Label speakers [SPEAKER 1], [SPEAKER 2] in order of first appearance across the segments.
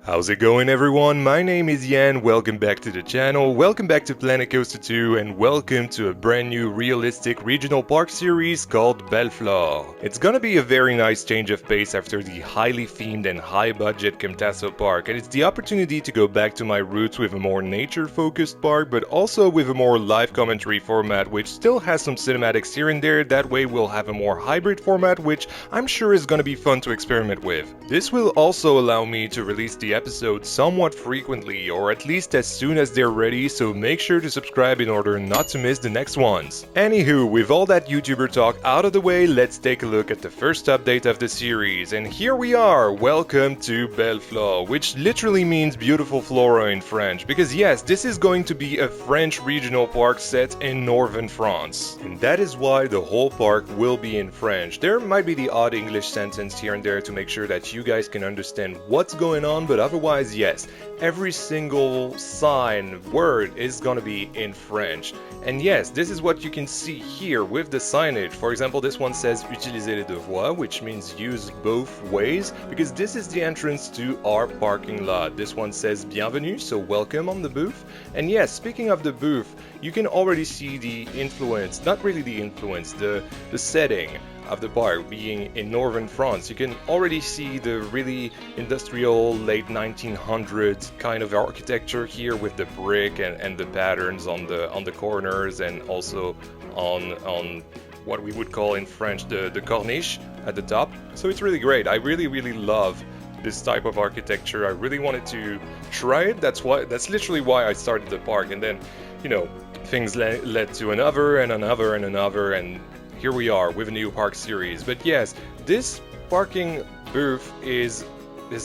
[SPEAKER 1] How's it going, everyone? My name is Yan, welcome back to the channel, welcome back to Planet Coaster 2, and welcome to a brand new realistic regional park series called Belleflore. It's gonna be a very nice change of pace after the highly themed and high-budget Camtasso park, and it's the opportunity to go back to my roots with a more nature-focused park, but also with a more live commentary format, which still has some cinematics here and there. That way we'll have a more hybrid format, which I'm sure is gonna be fun to experiment with. This will also allow me to release the episodes somewhat frequently, or at least as soon as they're ready, so make sure to subscribe in order not to miss the next ones. Anywho, with all that YouTuber talk out of the way, let's take a look at the first update of the series, and here we are! Welcome to Belleflore, which literally means beautiful flora in French, because yes, this is going to be a French regional park set in northern France. And that is why the whole park will be in French. There might be the odd English sentence here and there to make sure that you guys can understand what's going on, but otherwise, yes, every single sign, word is gonna be in French. And yes, this is what you can see here with the signage. For example, this one says "Utilisez les deux voies," which means use both ways, because this is the entrance to our parking lot. This one says "Bienvenue," so welcome on the booth. And yes, speaking of the booth, you can already see the influence, not really the influence, the setting of the park being in northern France. You can already see the really industrial late 1900s kind of architecture here with the brick and the patterns on the corners, and also on what we would call in French the corniche at the top. So it's really great. I really love this type of architecture. I really wanted to try it. That's literally why I started the park, and then, you know, things led to another and another and another, and here we are with a new park series. But yes, this parking booth is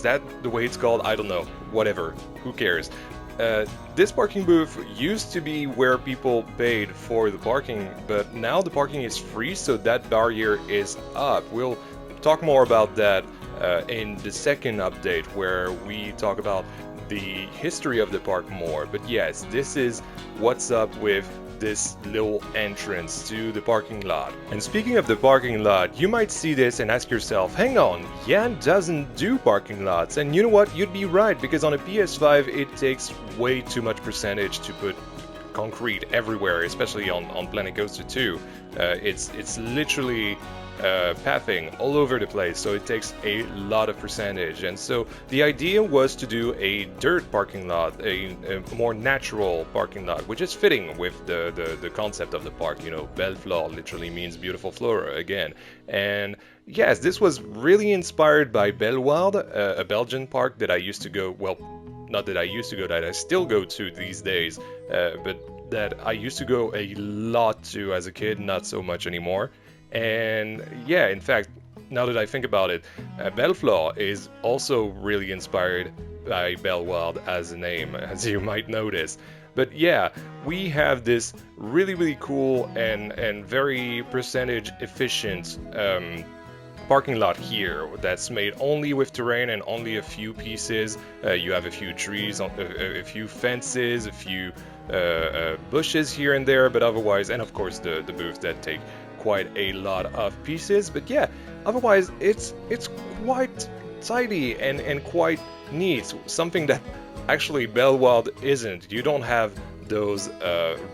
[SPEAKER 1] that the way it's called? I don't know. Whatever. Who cares? This parking booth used to be where people paid for the parking, but now the parking is free, so that barrier is up. We'll talk more about that in the second update, where we talk about the history of the park more. But yes, this is what's up with this little entrance to the parking lot. And speaking of the parking lot, you might see this and ask yourself, hang on, Yan doesn't do parking lots. And you know what, you'd be right, because on a PS5 it takes way too much percentage to put concrete everywhere, especially on Planet Coaster 2. It's literally pathing all over the place, so it takes a lot of percentage. And so the idea was to do a dirt parking lot, a more natural parking lot, which is fitting with the concept of the park. You know, Belleflore literally means beautiful flora again. And yes, this was really inspired by Bellewaerde, a Belgian park that I used to go, well, not that I used to go, that I still go to these days, but that I used to go a lot to as a kid, not so much anymore. And yeah, in fact, now that I think about it, Belleflore is also really inspired by Bellewaerde as a name, as you might notice. But yeah, we have this really cool and very percentage efficient parking lot here that's made only with terrain and only a few pieces. You have a few trees, a few fences, a few bushes here and there, but otherwise, and of course the booths that take quite a lot of pieces. But yeah, otherwise it's quite tidy and quite neat, something that actually Bellewaerde isn't. You don't have those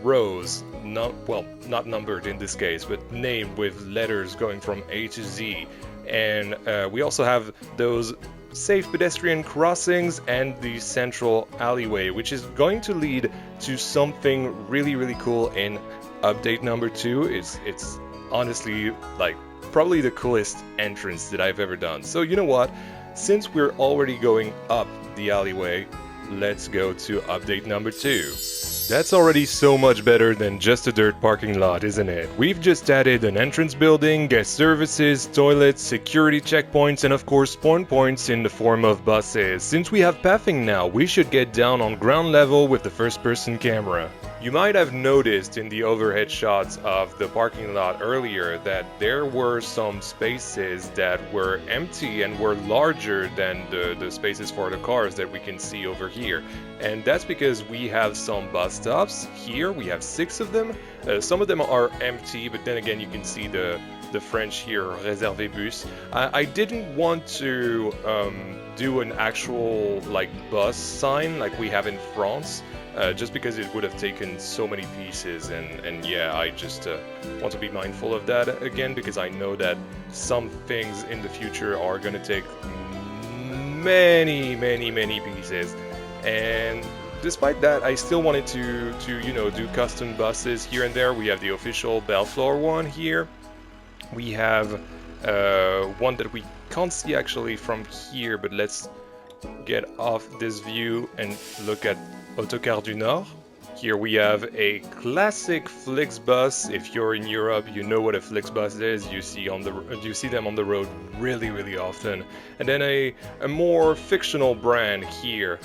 [SPEAKER 1] rows, not numbered in this case, but named with letters going from A to Z. And we also have those safe pedestrian crossings and the central alleyway, which is going to lead to something really cool in update number 2. It's honestly like probably the coolest entrance that I've ever done. So you know what? Since we're already going up the alleyway, let's go to update number 2. That's already so much better than just a dirt parking lot, isn't it? We've just added an entrance building, guest services, toilets, security checkpoints, and of course spawn points in the form of buses. Since we have pathing now, we should get down on ground level with the first-person camera. You might have noticed in the overhead shots of the parking lot earlier that there were some spaces that were empty and were larger than the spaces for the cars that we can see over here. And that's because we have some bus stops here. We have 6 of them. Some of them are empty, but then again you can see the the French here, réservé bus. I didn't want to do an actual like bus sign like we have in France, just because it would have taken so many pieces, and yeah, I just want to be mindful of that again, because I know that some things in the future are going to take many pieces, and despite that, I still wanted to you know, do custom buses here and there. We have the official Belleflore one here. We have one that we can't see actually from here, but let's get off this view and look at Autocar du Nord. Here we have a classic Flixbus. If you're in Europe, you know what a Flixbus is. You see them on the road really often. And then a more fictional brand here.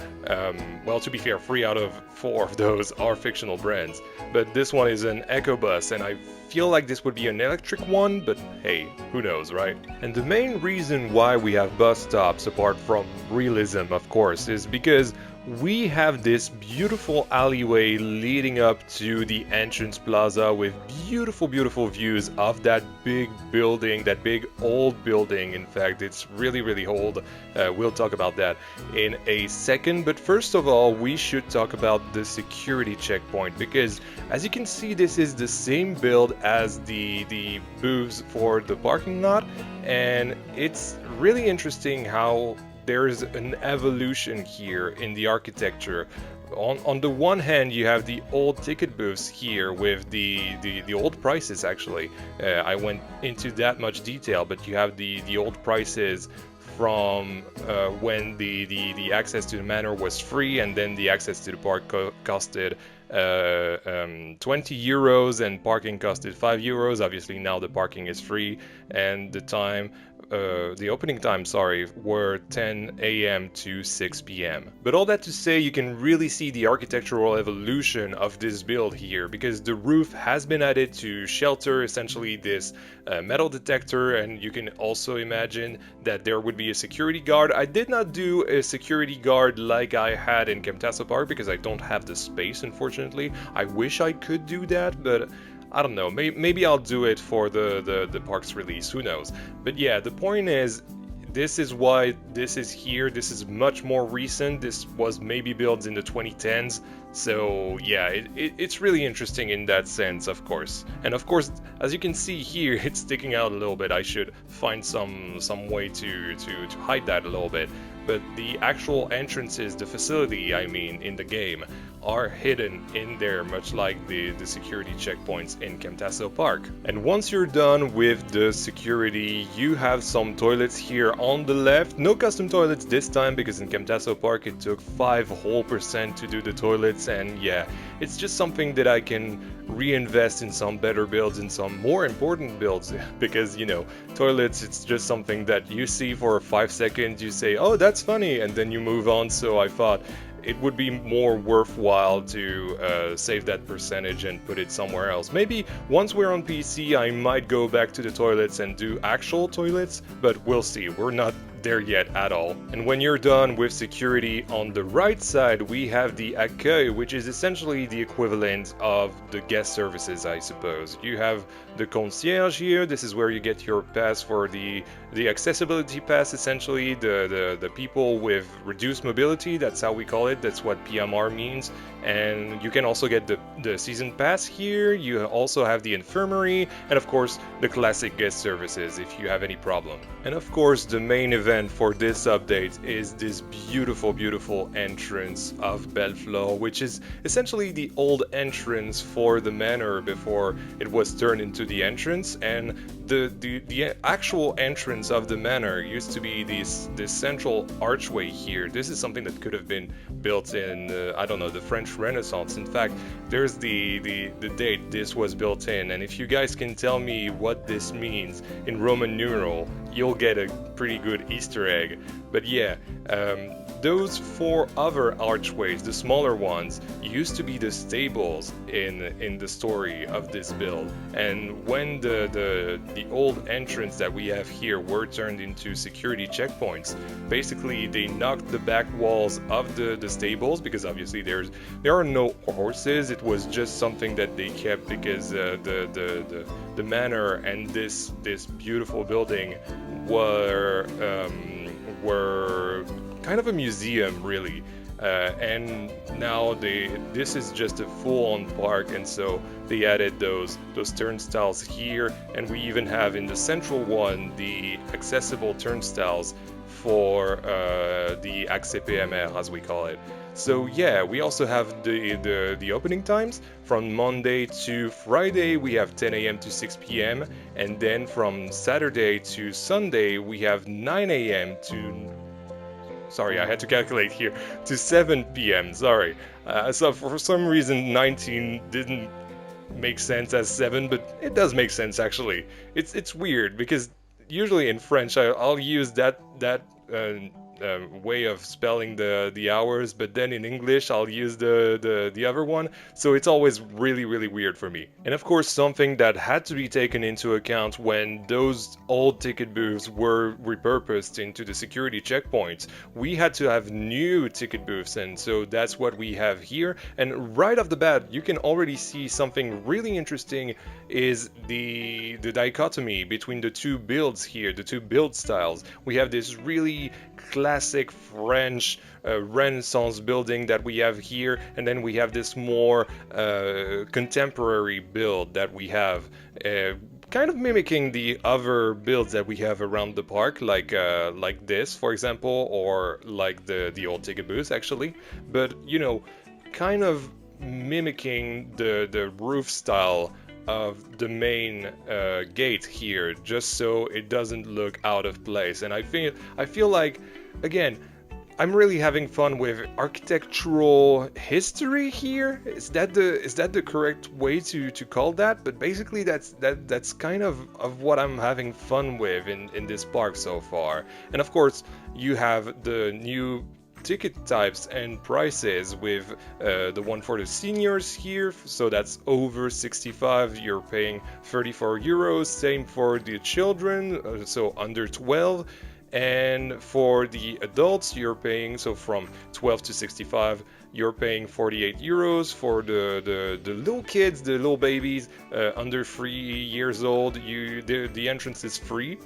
[SPEAKER 1] Well, to be fair, 3 out of 4 of those are fictional brands. But this one is an EcoBus, and I feel like this would be an electric one, but hey, who knows, right? And the main reason why we have bus stops, apart from realism, of course, is because we have this beautiful alleyway leading up to the entrance plaza with beautiful views of that big building, that big old building. In fact, it's really old. We'll talk about that in a second, but first of all, we should talk about the security checkpoint, because as you can see, this is the same build as the booths for the parking lot, and it's really interesting how there's an evolution here in the architecture. On the one hand, you have the old ticket booths here with the old prices actually. I went into that much detail, but you have the old prices from when the access to the manor was free, and then the access to the park costed 20 euros and parking costed 5 euros. Obviously now the parking is free, and the opening time, were 10 a.m. to 6 p.m. But all that to say, you can really see the architectural evolution of this build here, because the roof has been added to shelter essentially this metal detector, and you can also imagine that there would be a security guard. I did not do a security guard like I had in Camtasso Park because I don't have the space, unfortunately. I wish I could do that, but I don't know, maybe I'll do it for the park's release, who knows. But yeah, the point is, this is why this is here. This is much more recent. This was maybe built in the 2010s. So yeah, it's really interesting in that sense, of course. And of course, as you can see here, it's sticking out a little bit. I should find some way to hide that a little bit. But the actual entrances, the facility, I mean, in the game, are hidden in there, much like the security checkpoints in Camtasso Park. And once you're done with the security, you have some toilets here on the left. No custom toilets this time, because in Camtasso Park it took 5% to do the toilets, and yeah, it's just something that I can reinvest in some better builds, in some more important builds, because, you know, toilets, it's just something that you see for 5 seconds, you say, oh, that's funny, and then you move on. So I thought it would be more worthwhile to save that percentage and put it somewhere else. Maybe once we're on PC, I might go back to the toilets and do actual toilets, but we'll see. We're not there yet at all. And when you're done with security, on the right side we have the accueil, which is essentially the equivalent of the guest services, I suppose. You have the concierge here. This is where you get your pass for the accessibility pass, essentially the people with reduced mobility. That's how we call it. That's what PMR means. And you can also get the season pass here. You also have the infirmary, and of course the classic guest services if you have any problem. And of course the main event for this update is this beautiful entrance of Belleflore, which is essentially the old entrance for the manor before it was turned into the entrance. And the actual entrance of the manor used to be this central archway here. This is something that could have been built in I don't know, the French Renaissance. In fact, there's the date this was built in, and if you guys can tell me what this means in Roman numeral, you'll get a pretty good Easter egg. But yeah, those 4 other archways, the smaller ones, used to be the stables in the story of this build. And when the old entrance that we have here were turned into security checkpoints, basically they knocked the back walls of the stables, because obviously there are no horses. It was just something that they kept because the manor and this beautiful building were kind of a museum, really. And now this is just a full-on park, and so they added those turnstiles here, and we even have in the central one the accessible turnstiles for the achterbahn, as we call it. So yeah, we also have the opening times. From Monday to Friday we have 10 a.m. to 6 p.m. and then from Saturday to Sunday we have 9 a.m. to... Sorry, I had to calculate here. To 7 p.m. Sorry. So for some reason 19 didn't make sense as 7, but it does make sense actually. It's weird because usually in French I'll use that way of spelling the hours, but then in English I'll use the other one, so it's always really weird for me. And of course, something that had to be taken into account when those old ticket booths were repurposed into the security checkpoints, we had to have new ticket booths, and so that's what we have here. And right off the bat you can already see something really interesting is the dichotomy between the 2 builds here, the 2 build styles. We have this really classic French Renaissance building that we have here, and then we have this more contemporary build that we have, kind of mimicking the other builds that we have around the park, like this, for example, or like the old ticket booths actually, but you know, kind of mimicking the roof style of the main gate here, just so it doesn't look out of place. And I feel like, again, I'm really having fun with architectural history here. Is that the correct way to call that? But basically that's kind of what I'm having fun with in this park so far. And of course you have the new ticket types and prices with the one for the seniors here, so that's over 65, you're paying 34 euros, same for the children, so under 12, and for the adults you're paying, so from 12 to 65 you're paying 48 euros. For the little kids, the little babies under 3 years old, the entrance is free.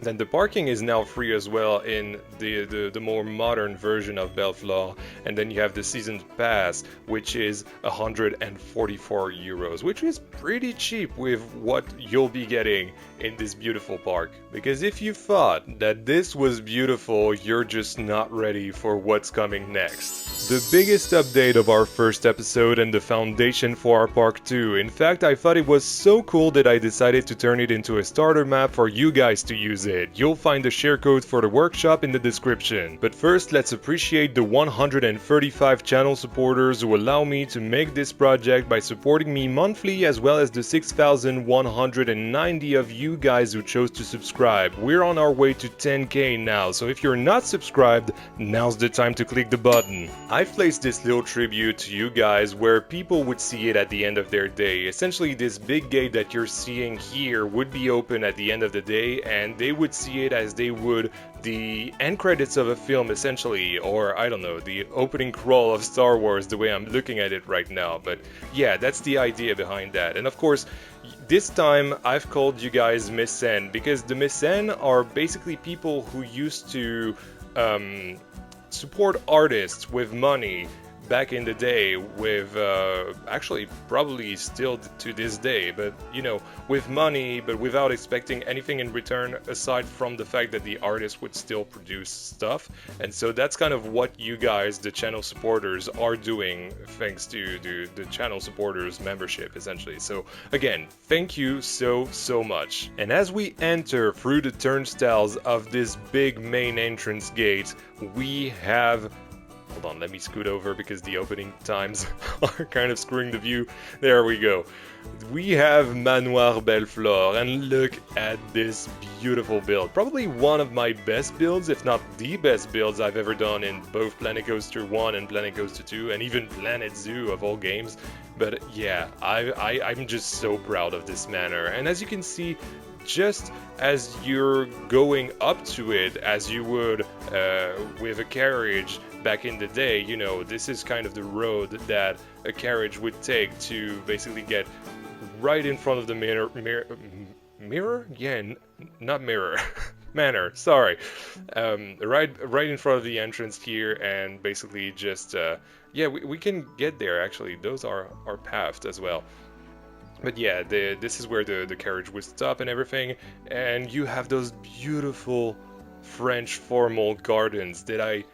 [SPEAKER 1] Then the parking is now free as well in the more modern version of Belleflore, and then you have the season pass, which is 144 euros, which is pretty cheap with what you'll be getting in this beautiful park. Because if you thought that this was beautiful, you're just not ready for what's coming next. The biggest update of our first episode and the foundation for our park 2. In fact, I thought it was so cool that I decided to turn it into a starter map for you guys to use it. You'll find the share code for the workshop in the description. But first, let's appreciate the 135 channel supporters who allow me to make this project by supporting me monthly, as well as the 6,190 of you guys who chose to subscribe. We're on our way to 10k now, so if you're not subscribed, now's the time to click the button. I've placed this little tribute to you guys where people would see it at the end of their day. Essentially, this big gate that you're seeing here would be open at the end of the day, and they would see it as they would the end credits of a film, essentially, or I don't know, the opening crawl of Star Wars, the way I'm looking at it right now. But yeah, that's the idea behind that. And of course, this time I've called you guys mécènes, because the mécènes are basically people who used to support artists with money back in the day, with actually probably still to this day, but you know, with money but without expecting anything in return aside from the fact that the artist would still produce stuff. And so that's kind of what you guys, the channel supporters, are doing thanks to the channel supporters membership, essentially. So again, thank you so much. And as we enter through the turnstiles of this big main entrance gate, we have Hold on, let me scoot over because the opening times are kind of screwing the view. There we go. We have Manoir Belleflore, and look at this beautiful build. Probably one of my best builds, if not the best builds I've ever done in both Planet Coaster 1 and Planet Coaster 2, and even Planet Zoo of all games. But yeah, I'm just so proud of this manor. And as you can see, just as you're going up to it, as you would with a carriage back in the day, you know, this is kind of the road that a carriage would take to basically get right in front of the mirror? Yeah, not mirror. Manor, sorry. Right in front of the entrance here, and basically just, yeah, we can get there, actually. Those are pathed as well. But yeah, this is where the carriage would stop and everything, and you have those beautiful French formal gardens that I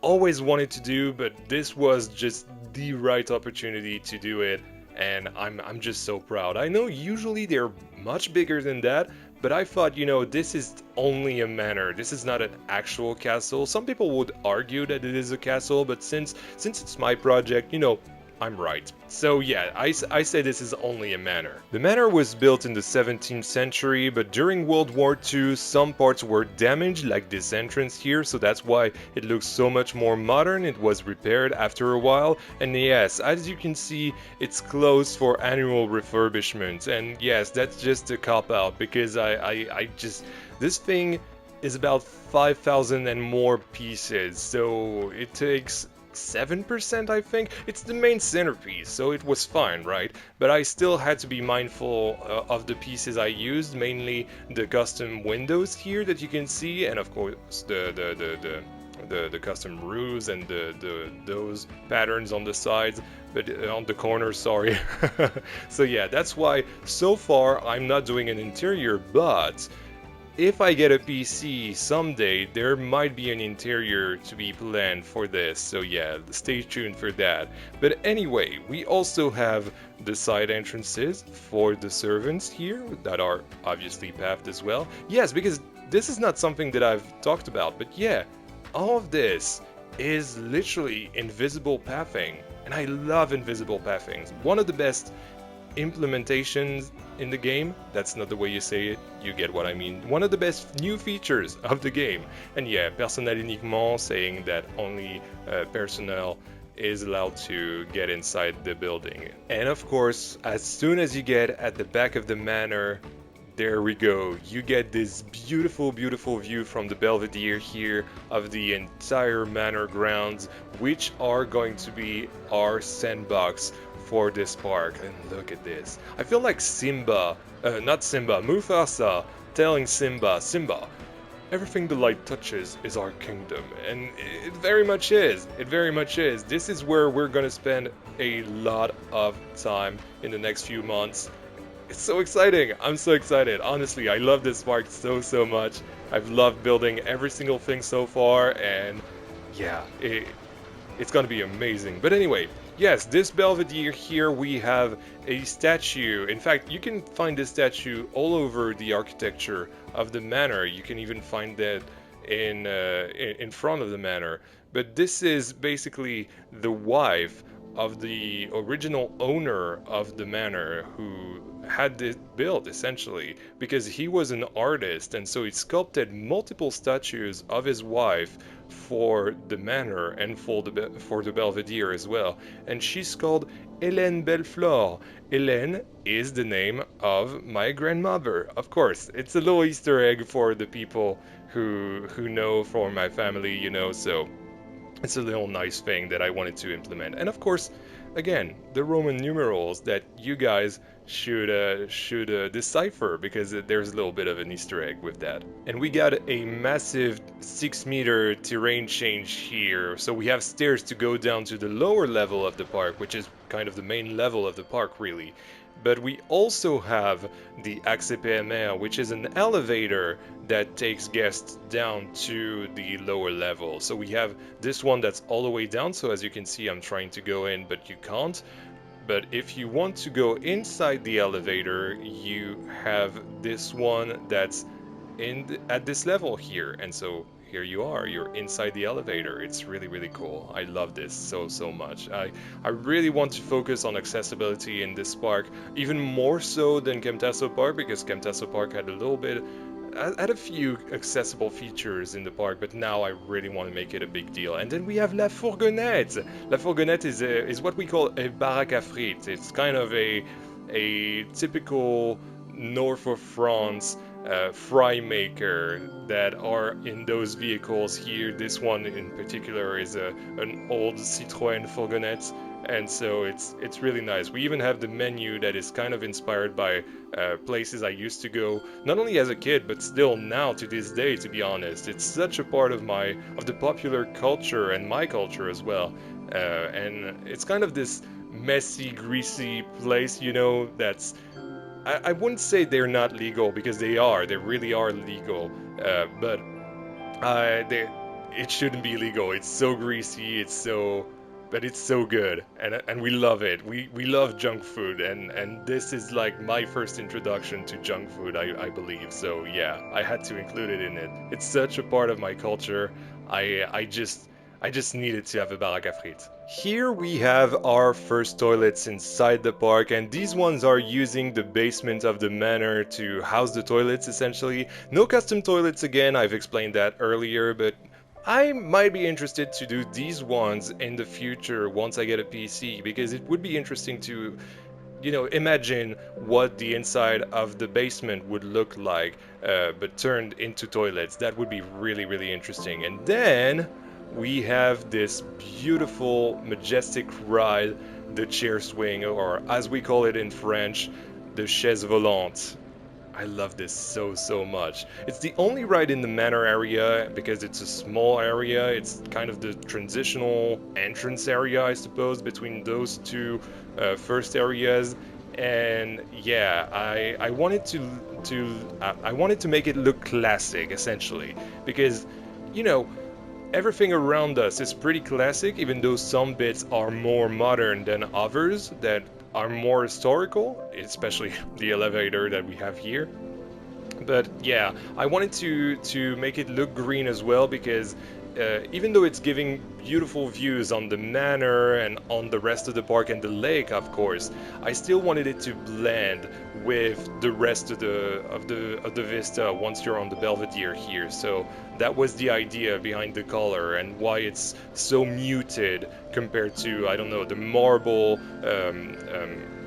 [SPEAKER 1] always wanted to do, but this was just the right opportunity to do it, and I'm just so proud. I know usually they're much bigger than that, but I thought, you know, this is only a manor. This is not an actual castle. Some people would argue that it is a castle, but since it's my project, you know, I'm right. So yeah, I say this is only a manor. The manor was built in the 17th century, but during World War II, some parts were damaged, like this entrance here, so that's why it looks so much more modern. It was repaired after a while, and yes, as you can see, it's closed for annual refurbishment. And yes, that's just a cop-out, because I just... this thing is about 5,000 and more pieces, so it takes 7%, I think. It's the main centerpiece, so it was fine, right? But I still had to be mindful of the pieces I used, mainly the custom windows here that you can see, and of course the custom roofs and those patterns on the sides, but on the corners, sorry. So yeah, that's why so far I'm not doing an interior, but if I get a PC someday, there might be an interior to be planned for this, so yeah, stay tuned for that. But anyway, we also have the side entrances for the servants here, that are obviously pathed as well. Yes, because this is not something that I've talked about, but yeah, all of this is literally invisible pathing, and I love invisible pathing. One of the best implementations in the game. That's not the way you say it, you get what I mean. One of the best new features of the game. And yeah, personnel uniquement, saying that only personnel is allowed to get inside the building. And of course, as soon as you get at the back of the manor, there we go. You get this beautiful, beautiful view from the Belvedere here of the entire manor grounds, which are going to be our sandbox for this park. And look at this. I feel like Mufasa telling Simba, everything the light touches is our kingdom. And it very much is. It very much is. This is where we're gonna spend a lot of time in the next few months. It's so exciting. I'm so excited. Honestly, I love this park so much. I've loved building every single thing so far, and yeah, it's gonna be amazing. But anyway, yes, this Belvedere here, we have a statue. In fact, you can find this statue all over the architecture of the manor. You can even find that in front of the manor. But this is basically the wife of the original owner of the manor, who had this built essentially because he was an artist, and so he sculpted multiple statues of his wife for the manor and for the Belvedere as well. And she's called Hélène Belleflore. Hélène is the name of my grandmother. Of course, it's a little Easter egg for the people who know, for my family, you know, so it's a little nice thing that I wanted to implement. And of course, again, the Roman numerals that you guys should decipher, because there's a little bit of an Easter egg with that. And we got a massive 6-meter terrain change here. So we have stairs to go down to the lower level of the park, which is kind of the main level of the park, really. But we also have the achterbahn, which is an elevator that takes guests down to the lower level. So we have this one that's all the way down, so as you can see, I'm trying to go in, but you can't. But if you want to go inside the elevator, you have this one that's at this level here. And so here you are, you're inside the elevator. It's really, really cool. I love this so much. I really want to focus on accessibility in this park, even more so than Camtasso Park, because Camtasso Park had a little bit, had a few accessible features in the park, but now I really want to make it a big deal. And then we have La Fourgonnette. La Fourgonnette is what we call a baraque à frites. It's kind of a typical north of France fry maker that are in those vehicles here. This one in particular is an old Citroën Fourgonnette, and so it's really nice. We even have the menu that is kind of inspired by places I used to go, not only as a kid but still now to this day, to be honest. It's such a part of the popular culture and my culture as well, and it's kind of this messy, greasy place, you know, that's I wouldn't say they're not legal, because they really are legal, but it shouldn't be legal. It's so greasy, but it's so good, and we love it. We love junk food, and this is like my first introduction to junk food, I believe. So yeah, I had to include it in it. It's such a part of my culture. I just needed to have a baraque à frites. Here we have our first toilets inside the park, and these ones are using the basement of the manor to house the toilets, essentially. No custom toilets again, I've explained that earlier, but I might be interested to do these ones in the future once I get a PC, because it would be interesting to, you know, imagine what the inside of the basement would look like, but turned into toilets. That would be really, really interesting. And then we have this beautiful, majestic ride, the chair swing, or as we call it in French, the chaise volante. I love this so much. It's the only ride in the Manor area because it's a small area. It's kind of the transitional entrance area, I suppose, between those two first areas. And yeah, I wanted I wanted to make it look classic, essentially, because, you know, everything around us is pretty classic, even though some bits are more modern than others that are more historical, especially the elevator that we have here. But yeah, I wanted to make it look green as well, because even though it's giving beautiful views on the manor and on the rest of the park and the lake, of course, I still wanted it to blend with the rest of the vista once you're on the Belvedere here. So that was the idea behind the color and why it's so muted compared to, I don't know, the marble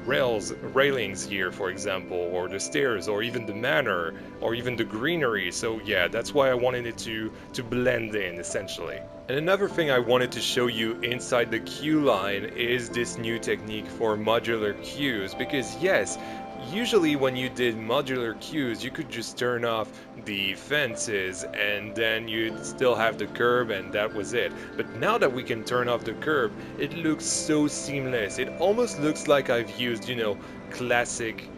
[SPEAKER 1] railings here, for example, or the stairs, or even the manor, or even the greenery. So yeah, that's why I wanted it to blend in, essentially. And another thing I wanted to show you inside the queue line is this new technique for modular queues, because yes, usually when you did modular queues, you could just turn off the fences and then you'd still have the curb and that was it. But now that we can turn off the curb, it looks so seamless. It almost looks like I've used, you know, classic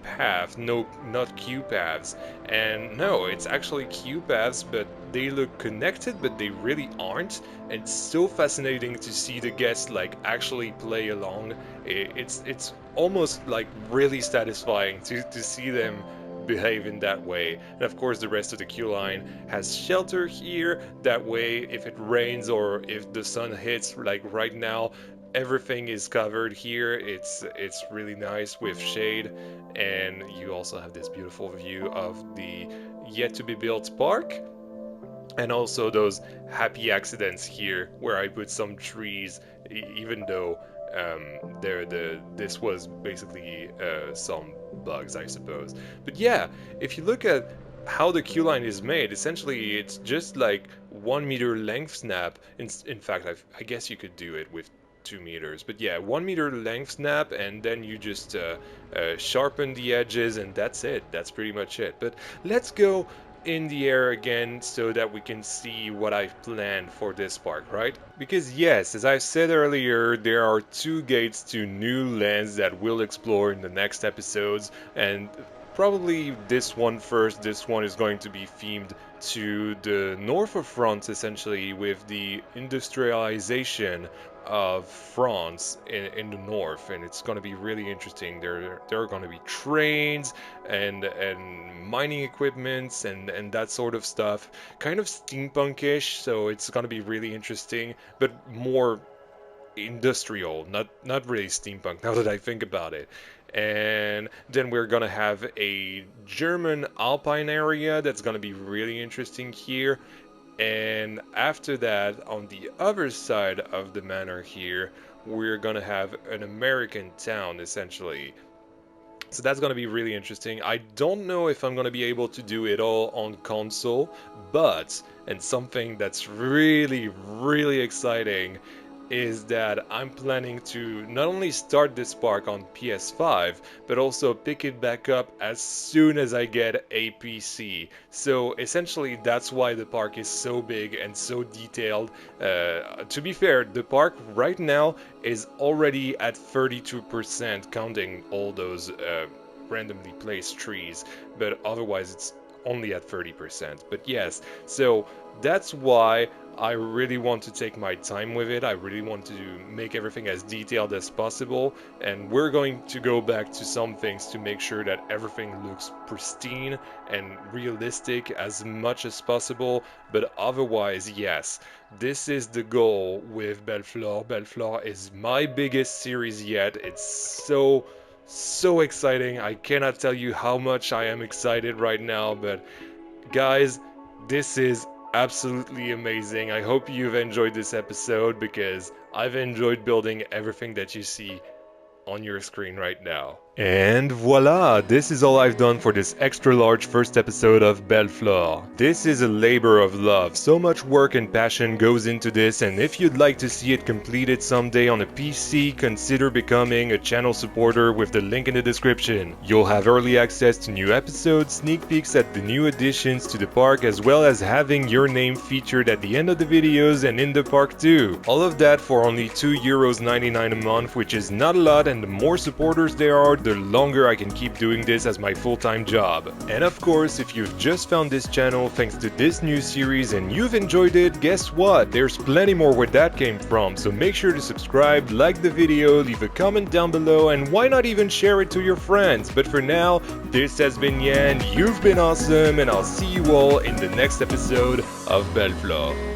[SPEAKER 1] path, not queue paths. And no, it's actually queue paths, but they look connected, but they really aren't. And it's so fascinating to see the guests like actually play along. It's almost like really satisfying to see them behave in that way. And of course the rest of the queue line has shelter here, that way if it rains or if the sun hits like right now, everything is covered here. It's really nice with shade, and you also have this beautiful view of the yet to be built park. And also those happy accidents here where I put some trees, even though this was basically some bugs, I suppose. But yeah, if you look at how the queue line is made, essentially it's just like 1 meter length snap. In fact, I guess you could do it with 2 meters, but yeah, 1 meter length snap, and then you just sharpen the edges, and that's it. That's pretty much it. But let's go in the air again so that we can see what I've planned for this park, right? Because yes, as I said earlier, there are 2 gates to new lands that we'll explore in the next episodes, and probably this one first. This one is going to be themed to the north of France, essentially, with the industrialization of France in the north, and it's going to be really interesting. There are going to be trains and mining equipments and that sort of stuff, kind of steampunkish. So it's going to be really interesting, but more industrial, not really steampunk now that I think about it. And then we're gonna have a German Alpine area that's gonna be really interesting here. And after that, on the other side of the manor here, we're gonna have an American town essentially. So that's gonna be really interesting. I don't know if I'm gonna be able to do it all on console, but, and something that's really exciting, is that I'm planning to not only start this park on PS5, but also pick it back up as soon as I get a PC. So essentially that's why the park is so big and so detailed. To be fair, the park right now is already at 32%, counting all those randomly placed trees, but otherwise it's only at 30%. But yes, so that's why I really want to take my time with it. I really want to make everything as detailed as possible, and we're going to go back to some things to make sure that everything looks pristine and realistic as much as possible. But otherwise, yes, this is the goal with Belleflore. Belleflore is my biggest series yet. It's so exciting. I cannot tell you how much I am excited right now, but guys, this is absolutely amazing. I hope you've enjoyed this episode, because I've enjoyed building everything that you see on your screen right now. And voila! This is all I've done for this extra large first episode of Belleflore. This is a labor of love. So much work and passion goes into this, and if you'd like to see it completed someday on a PC, consider becoming a channel supporter with the link in the description. You'll have early access to new episodes, sneak peeks at the new additions to the park, as well as having your name featured at the end of the videos and in the park too. All of that for only €2.99 a month, which is not a lot, and the more supporters there are, the longer I can keep doing this as my full-time job. And of course, if you've just found this channel thanks to this new series and you've enjoyed it, guess what? There's plenty more where that came from, so make sure to subscribe, like the video, leave a comment down below, and why not even share it to your friends. But for now, this has been Yan, you've been awesome, and I'll see you all in the next episode of Belleflore.